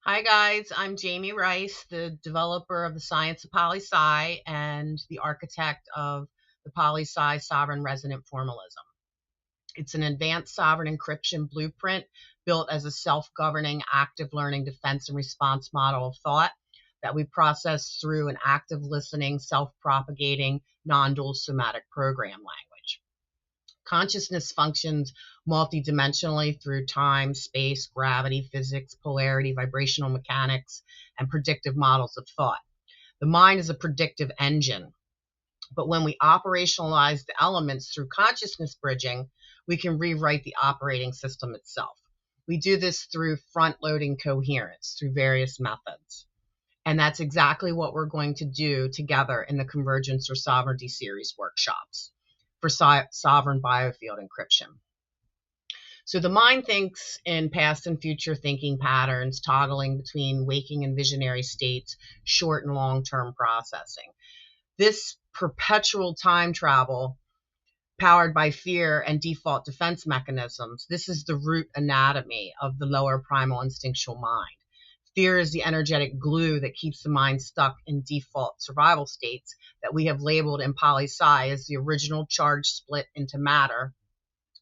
Hi guys, I'm Jamie Rice, the developer of the science of Poli-Si and the architect of the Poli-Si sovereign resonant formalism. It's an advanced sovereign encryption blueprint built as a self-governing active learning defense and response model of thought that we process through an active listening, self-propagating, non-dual somatic program language. Consciousness functions multidimensionally through time, space, gravity, physics, polarity, vibrational mechanics, and predictive models of thought. The mind is a predictive engine, but when we operationalize the elements through consciousness bridging, we can rewrite the operating system itself. We do this through front-loading coherence through various methods. And that's exactly what we're going to do together in the Convergence or Sovereignty series workshops for sovereign biofield encryption. So the mind thinks in past and future thinking patterns, toggling between waking and visionary states, short and long-term processing. This perpetual time travel powered by fear and default defense mechanisms, this is the root anatomy of the lower primal instinctual mind. Fear is the energetic glue that keeps the mind stuck in default survival states that we have labeled in Poli-Si as the original charge split into matter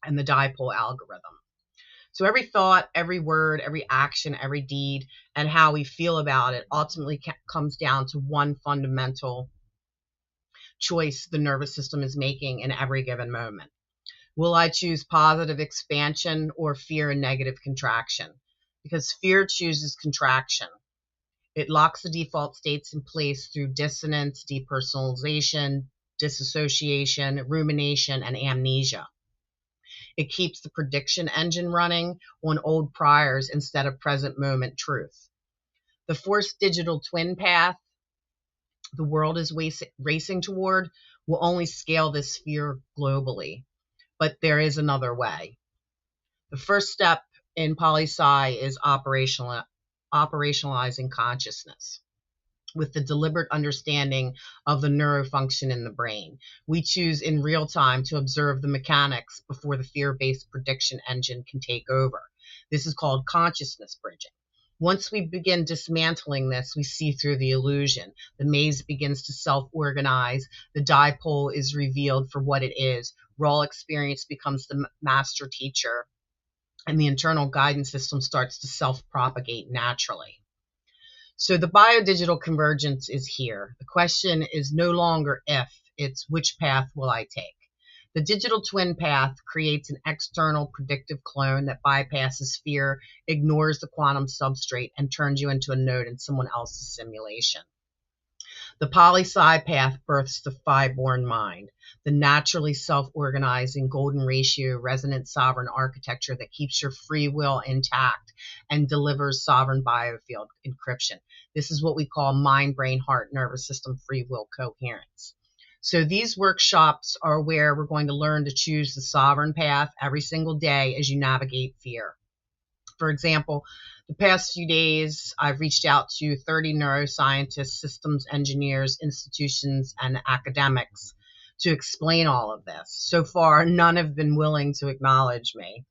and the dipole algorithm. So every thought, every word, every action, every deed, and how we feel about it ultimately comes down to one fundamental choice the nervous system is making in every given moment. Will I choose positive expansion or fear and negative contraction? Because fear chooses contraction. It locks the default states in place through dissonance, depersonalization, disassociation, rumination, and amnesia. It keeps the prediction engine running on old priors instead of present moment truth. The forced digital twin path the world is racing toward will only scale this fear globally. But there is another way. The first step in Poli-Si is operationalizing consciousness with the deliberate understanding of the neurofunction in the brain. We choose in real time to observe the mechanics before the fear-based prediction engine can take over. This is called consciousness bridging. Once we begin dismantling this, we see through the illusion. The maze begins to self-organize. The dipole is revealed for what it is. Raw experience becomes the master teacher, and the internal guidance system starts to self-propagate naturally. So the biodigital convergence is here. The question is no longer if, it's which path will I take? The digital twin path creates an external predictive clone that bypasses fear, ignores the quantum substrate, and turns you into a node in someone else's simulation. The Poli-Si path births the phi-born mind, the naturally self-organizing golden ratio resonant sovereign architecture that keeps your free will intact and delivers sovereign biofield encryption. This is what we call mind, brain, heart, nervous system free will coherence. So these workshops are where we're going to learn to choose the sovereign path every single day as you navigate fear. For example, the past few days, I've reached out to 30 neuroscientists, systems engineers, institutions, and academics to explain all of this. So far, none have been willing to acknowledge me.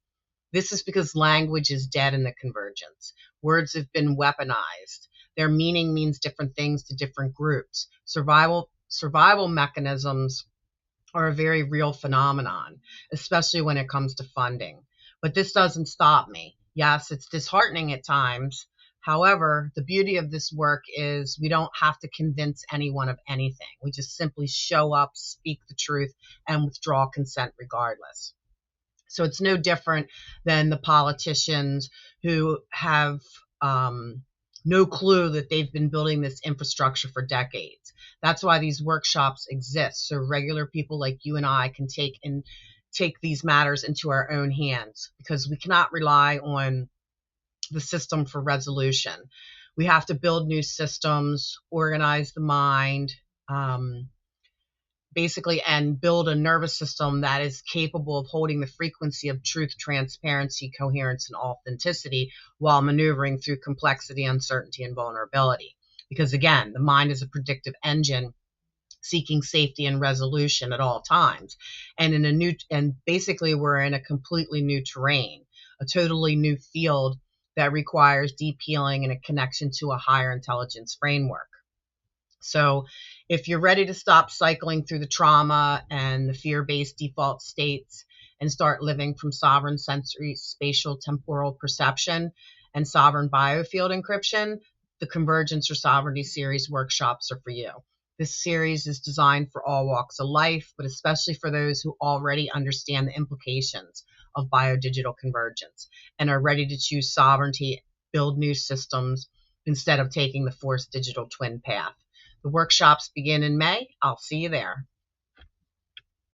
This is because language is dead in the convergence. Words have been weaponized. Their meaning means different things to different groups. Survival mechanisms are a very real phenomenon, especially when it comes to funding. But this doesn't stop me. Yes, it's disheartening at times. However, the beauty of this work is we don't have to convince anyone of anything. We just simply show up, speak the truth, and withdraw consent regardless. So it's no different than the politicians who have no clue that they've been building this infrastructure for decades. That's why these workshops exist, so regular people like you and I can take these matters into our own hands, because we cannot rely on the system for resolution. We have to build new systems, organize the mind, basically, and build a nervous system that is capable of holding the frequency of truth, transparency, coherence, and authenticity while maneuvering through complexity, uncertainty, and vulnerability. Because again, the mind is a predictive engine seeking safety and resolution at all times. And basically we're in a completely new terrain, a totally new field that requires deep healing and a connection to a higher intelligence framework. So if you're ready to stop cycling through the trauma and the fear-based default states and start living from sovereign sensory, spatial, temporal perception and sovereign biofield encryption, the Convergence or Sovereignty series workshops are for you. This series is designed for all walks of life, but especially for those who already understand the implications of biodigital convergence and are ready to choose sovereignty, build new systems, instead of taking the forced digital twin path. The workshops begin in May. I'll see you there.